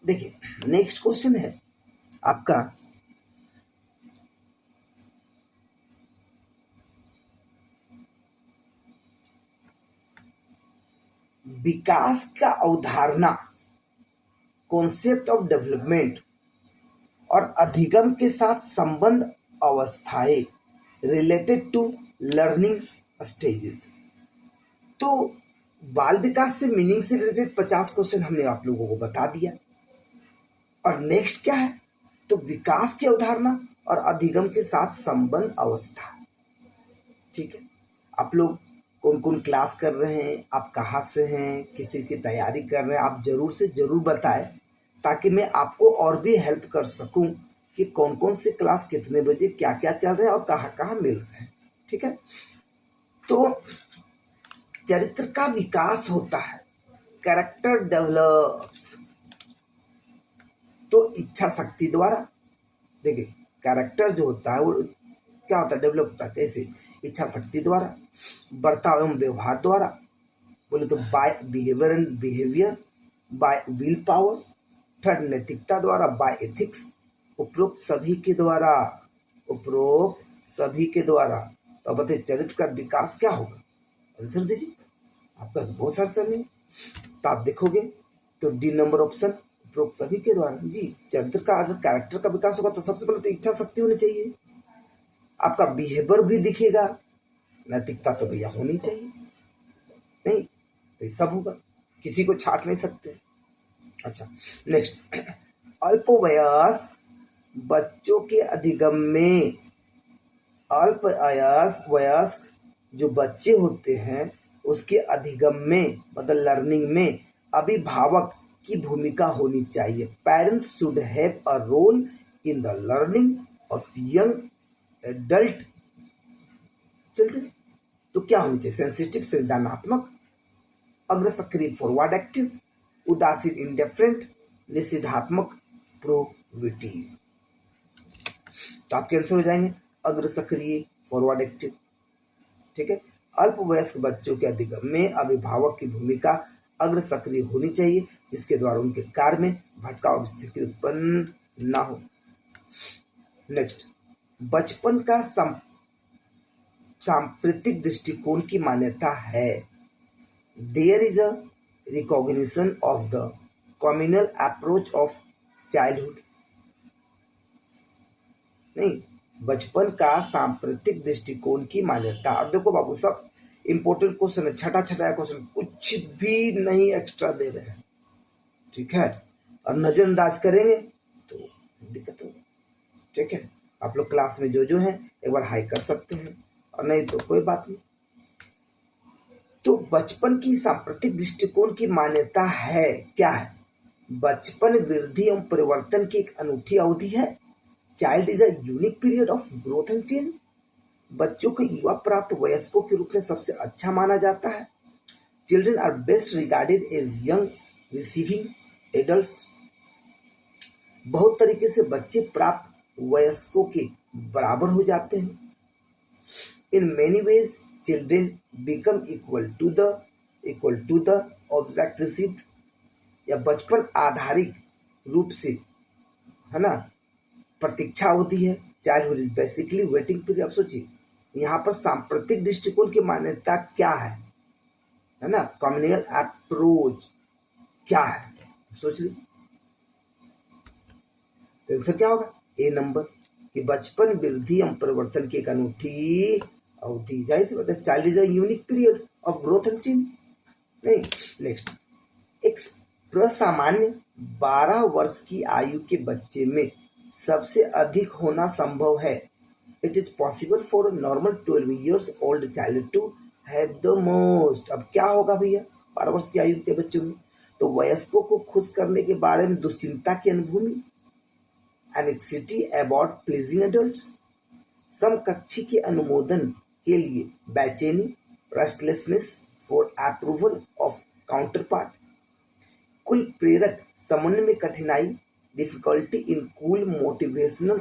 देखिए next question है आपका, विकास का अवधारणा, कॉन्सेप्ट ऑफ डेवलपमेंट और अधिगम के साथ संबंध अवस्थाएं रिलेटेड टू लर्निंग स्टेजेस। तो बाल विकास से मीनिंग से रिलेटेड 50 क्वेश्चन हमने आप लोगों को बता दिया। और नेक्स्ट क्या है, तो विकास की अवधारणा और अधिगम के साथ संबंध अवस्था। ठीक है, आप लोग कौन कौन क्लास कर रहे हैं, आप कहाँ से हैं, किस चीज़ की तैयारी कर रहे हैं, आप ज़रूर से ज़रूर बताएं ताकि मैं आपको और भी हेल्प कर सकूं कि कौन कौन से क्लास कितने बजे क्या क्या चल रहे हैं और कहाँ कहाँ मिल रहे हैं। ठीक है, तो चरित्र का विकास होता है, कैरेक्टर डेवलप्स, तो इच्छा शक्ति द्वारा। देखिए कैरेक्टर जो होता है वो क्या होता है, डेवलप होता है कैसे, इच्छा शक्ति द्वारा, बर्ताव एवं व्यवहार द्वारा, बोले तो by behaviour and behaviour, by will power, third नैतिकता द्वारा, बाय एथिक्स, उपरोक्त सभी के द्वारा, उपरोक्त सभी के द्वारा। तो अब बताइए चरित्र का विकास क्या होगा, आंसर दीजिए, आपका बहुत सारा समय है। तो आप देखोगे तो डी नंबर ऑप्शन, उपरोक्त सभी के द्वारा। जी, चरित्र का अगर कैरेक्टर का विकास होगा तो सबसे पहले तो इच्छा शक्ति होनी चाहिए, आपका बिहेवियर भी दिखेगा, नैतिकता तो भैया होनी चाहिए, नहीं तो ये सब होगा, किसी को छाट नहीं सकते। अच्छा नेक्स्ट, अल्पवयस्क बच्चों के अधिगम में, अल्पवयस्क जो बच्चे होते हैं उसके अधिगम में मतलब लर्निंग में अभिभावक की भूमिका होनी चाहिए। Parents should have a role in the learning of young adult children. तो क्या होनी चाहिए, सेंसिटिव संवेदनात्मक, अग्रसक्रिय फॉरवर्ड एक्टिव, उदासीन इंडिफरेंट, निषेधात्मक प्रोविटिव। तो आपके आंसर हो जाएंगे अग्रसक्रिय फॉरवर्ड एक्टिव। ठीक है, अल्पवयस्क बच्चों के अधिगम में अभिभावक की भूमिका अग्र सक्रिय होनी चाहिए जिसके द्वारा उनके कार्य में भटकाव की स्थिति उत्पन्न ना हो। नेक्स्ट, बचपन का सांप्रतिक दृष्टिकोण की मान्यता है। There is a recognition of the communal approach of childhood. नहीं, बचपन का सांप्रतिक दृष्टिकोण की मान्यता। अब देखो बाबू सब इंपॉर्टेंट क्वेश्चन है, छठा क्वेश्चन, कुछ भी नहीं एक्स्ट्रा दे रहे हैं। ठीक है, और नजरअंदाज करेंगे तो दिक्कत होगी। ठीक है, आप लोग क्लास में जो है एक बार हाई कर सकते हैं और नहीं तो कोई बात नहीं। तो बचपन की सांप्रतिक दृष्टिकोण की मान्यता है, क्या है, बचपन वृद्धि एवं परिवर्तन की एक अनूठी अवधि है। Child is a unique period of growth and change. बच्चों को युवा प्राप्त वयस्कों के रूप में सबसे अच्छा माना जाता है। Children are best regarded as young receiving adults. बहुत तरीके से बच्चे प्राप्त वयस्कों के बराबर हो जाते हैं। In many ways children become equal to the object received. या बचपन आधारित रूप से है ना प्रतीक्षा होती है। Childhood is basically waiting period. आप सोचिए यहाँ पर सांप्रतिक दृष्टिकोण की मान्यता क्या है ना, कम्युनल अप्रोच क्या है, सोच लीजिए। तो आंसर क्या होगा, ए नंबर, कि बचपन वृद्धि एवं परिवर्तन की एक अनूठी अवधि। जाहिर सी बात है, child is a unique period of growth and change. नहीं, नेक्स्ट, एक प्रसामान्य 12 वर्ष की आयु के बच्चे में सबसे अधिक होना संभव है। It is possible for normal 12 years old child to have the most. अब क्या होगा भैया 12 वर्ष की आयु के बच्चों में, तो वयस्कों को खुश करने के बारे में दुश्चिंता की अनुभूति, एनेक्सिटी अबाउट प्लीजिंग एडल्ट्स, समकक्षी के अनुमोदन के लिए बेचैनी, restlessness for approval of counter part, कुल प्रेरक समन्वय में कठिनाई, difficulty in cool motivational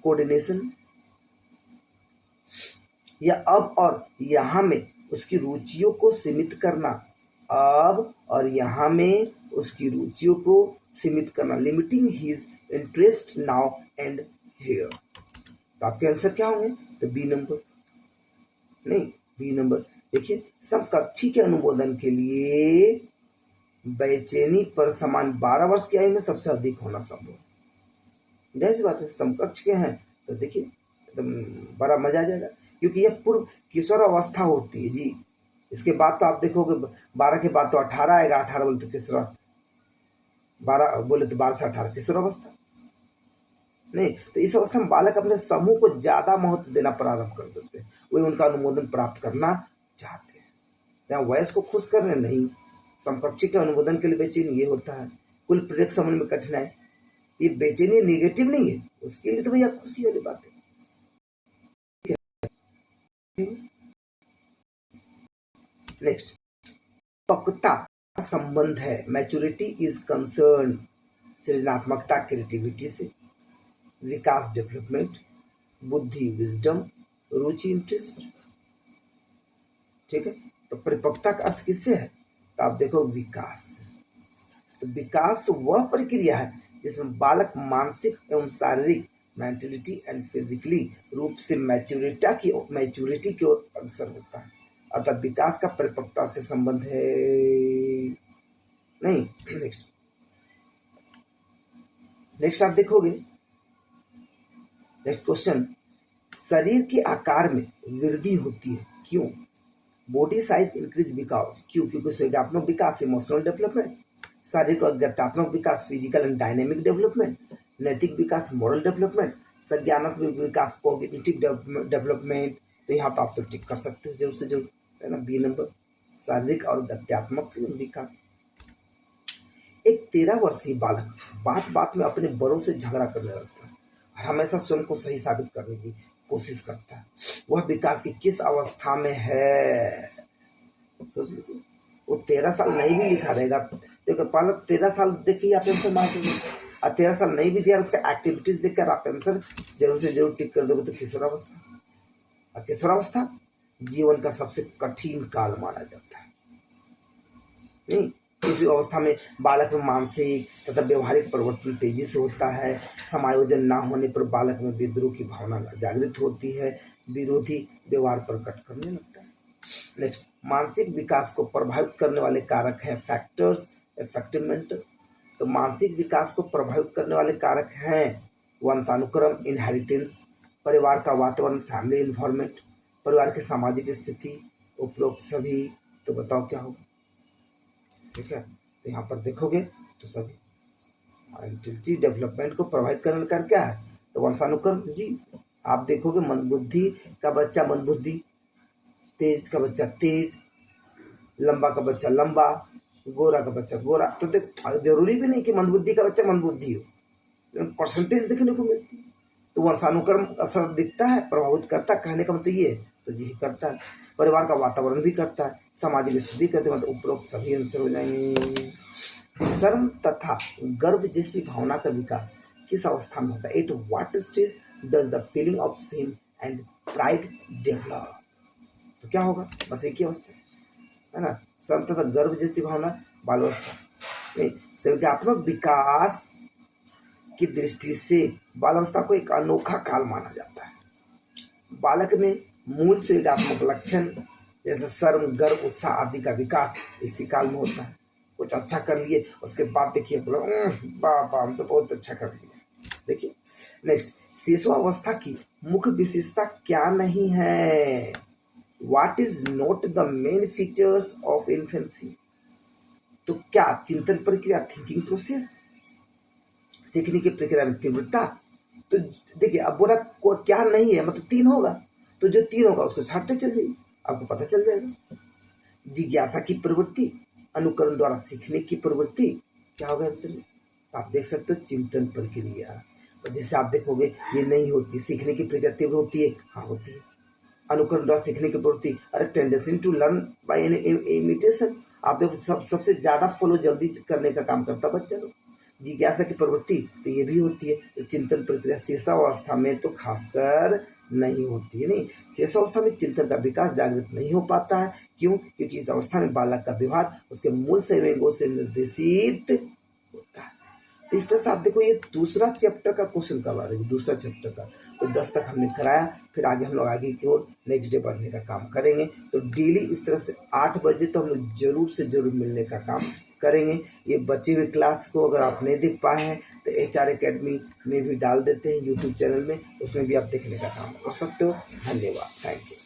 coordination, या अब और यहाँ में उसकी रुचियों को सीमित करना। अब और यहाँ में उसकी रुचियों को सीमित करना, limiting his interest now and here. तो आपके आंसर क्या होंगे? तो बी नंबर, नहीं बी नंबर। देखिए, समकक्षी के अनुमोदन के लिए बेचैनी पर समान 12 वर्ष की आयु में सबसे अधिक होना संभव। जाहिर सी बात है, समकक्ष के हैं तो देखिए एकदम बड़ा मजा आ जाएगा, क्योंकि यह पूर्व किशोर अवस्था होती है जी। इसके बाद तो आप देखोगे 12 के बाद तो 18 आएगा, 18 बोले तो किशोर, 12 बोले तो 12 से 18 किशोर अवस्था। नहीं, तो इस अवस्था में बालक अपने समूह को ज्यादा महत्व देना प्रारंभ कर देते हैं, वे उनका अनुमोदन प्राप्त करना चाहते हैं। यहाँ वयस को खुश करने नहीं, समकक्षी के अनुमोदन के लिए बेचैनी ये होता है। कुल प्रेरक समझ में कठिनाई, ये बेचैनी नेगेटिव नहीं है, उसके लिए तो भैया खुशी वाली बात है। नेक्स्ट, पक्वता संबंध है, मैच्योरिटी इज कंसर्न सृजनात्मकता क्रिएटिविटी से, विकास डेवलपमेंट, बुद्धि विजडम, रुचि इंटरेस्ट। ठीक है, तो परिपक्वता का अर्थ किससे है? तो आप देखो विकास। तो विकास वह प्रक्रिया है जिसमें बालक मानसिक एवं शारीरिक, मेंटलिटी एंड फिजिकली रूप से मैच्योरिटी की ओर अग्रसर होता है। अतः विकास का परिपक्वता से संबंध है नहीं। नेक्स्ट आप देखोगे, नेक्स्ट क्वेश्चन, शरीर के आकार में वृद्धि होती है क्यों? बॉडी साइज इंक्रीज बिकॉज, क्यों? क्योंकि संज्ञात्मक विकास इमोशनल डेवलपमेंट, शारीरिक और गत्यात्मक विकास फिजिकल एंड डायनेमिक डेवलपमेंट, नैतिक विकास मॉरल डेवलपमेंट, संज्ञानात्मक विकास कॉग्निटिव डेवलपमेंट। तो यहाँ तो आप तो टिक कर सकते हो जरूर से जरूर, है ना, बी नंबर, शारीरिक और गत्यात्मक विकास। एक 13 वर्षीय बालक बात बात में अपने बड़ों से झगड़ा करने लगता है और हमेशा स्वयं को सही साबित करने की कोशिश करता है। वह विकास की किस अवस्था में है? सोच लीजिए। वो 13 साल नहीं भी लिखा रहेगा, देखो पहले 13 साल देख के आप आंसर मार दोगे, और 13 साल नहीं भी दिया उसका एक्टिविटीज देख कर आप आंसर जरूर से जरूर टिक कर दोगे। तो किशोरावस्था, और किशोरावस्था जीवन का सबसे कठिन काल माना जाता है। नहीं, इस अवस्था में बालक में मानसिक तथा व्यवहारिक परिवर्तन तेजी से होता है। समायोजन ना होने पर बालक में विद्रोह की भावना जागृत होती है, विरोधी व्यवहार प्रकट करने लगता है। नेक्स्ट, मानसिक विकास को प्रभावित करने वाले कारक हैं फैक्टर्स अफेक्टमेंट। तो मानसिक विकास को प्रभावित करने वाले कारक हैं वंशानुक्रम इनहेरिटेंस, परिवार का वातावरण फैमिली इन्वायरमेंट, परिवार की सामाजिक स्थिति, उपरोक्त सभी। तो बताओ क्या होगा? ठीक है, तो यहाँ पर देखोगे तो सभी मेंटलिटी डेवलपमेंट को प्रभावित करने का क्या है? तो वंशानुक्रम जी। आप देखोगे मंदबुद्धि का बच्चा मंदबुद्धि, तेज का बच्चा तेज, लंबा का बच्चा लंबा, गोरा का बच्चा गोरा। तो देख, जरूरी भी नहीं कि मंदबुद्धि का बच्चा मंदबुद्धि हो, परसेंटेज देखने को मिलती है। तो वंशानुक्रम असर दिखता है, प्रभावित करता है, कहने का मतलब ये है। तो जी करता है, परिवार का वातावरण भी करता है, सामाजिक स्थिति करते हैं, मतलब उपरोक्त सभी आंसर हो जाएंगे। शर्म तथा गर्व जैसी भावना का विकास किस अवस्था में होता है? At what stage does the feeling of same and pride develop? तो क्या होगा? बस एक ही अवस्था है ना, शर्म तथा गर्व जैसी भावना बाल्यावस्था। नहीं, संज्ञानात्मक विकास की दृष्टि से बाल्यावस्था को एक अनोखा काल माना जाता है। बालक में मूल संज्ञानात्मक लक्षण जैसे शर्म, गर्व, उत्साह आदि का विकास इसी काल में होता है। कुछ अच्छा कर लिए उसके बाद देखिए बाबा हम तो बहुत अच्छा कर लिया। देखिए नेक्स्ट, शिशुअवस्था की मुख्य विशेषता क्या नहीं है? What is not the main features of infancy? तो क्या चिंतन प्रक्रिया, थिंकिंग प्रोसेस, सीखने की प्रक्रिया में तीव्रता। तो देखिए अब बोला क्या नहीं है, मतलब 3 होगा, तो जो 3 होगा उसको छाटते चल जाइए, आपको पता चल जाएगा। जिज्ञासा की प्रवृत्ति, अनुकरण द्वारा सीखने की प्रवृत्ति, क्या होगा आंसर? आप देख सकते हो चिंतन प्रक्रिया। और जैसे आप देखोगे ये नहीं होती, सीखने की प्रक्रिया तीव्र होती है, हाँ होती है। अनुकरण द्वारा सीखने की प्रवृत्ति, अरे tendency to learn by imitation. आप देखो सबसे ज्यादा फॉलो जल्दी करने का काम करता बच्चा लोग। जिज्ञासा की प्रवृत्ति, तो ये भी होती है। तो चिंतन प्रक्रिया शेषावस्था में तो खासकर नहीं होती है। नहीं, शेषावस्था में चिंतन का विकास जागृत नहीं हो पाता है। क्यों? क्योंकि इस अवस्था में बालक का व्यवहार उसके मूल संवेगों से निर्देशित होता है। तो इस तरह से आप देखो ये दूसरा चैप्टर का क्वेश्चन करवा रहे हैं, दूसरा चैप्टर का। तो 10 तक हमने कराया, फिर आगे हम लोग आगे की ओर नेक्स्ट डे बढ़ने का काम करेंगे। तो डेली इस तरह से 8 बजे तो हम लोग जरूर से जरूर मिलने का काम करेंगे। ये बचे हुए क्लास को अगर आप नहीं देख पाए हैं तो HR अकेडमी में भी डाल देते हैं यूट्यूब चैनल में, उसमें भी आप देखने का काम कर सकते हो। धन्यवाद, थैंक यू।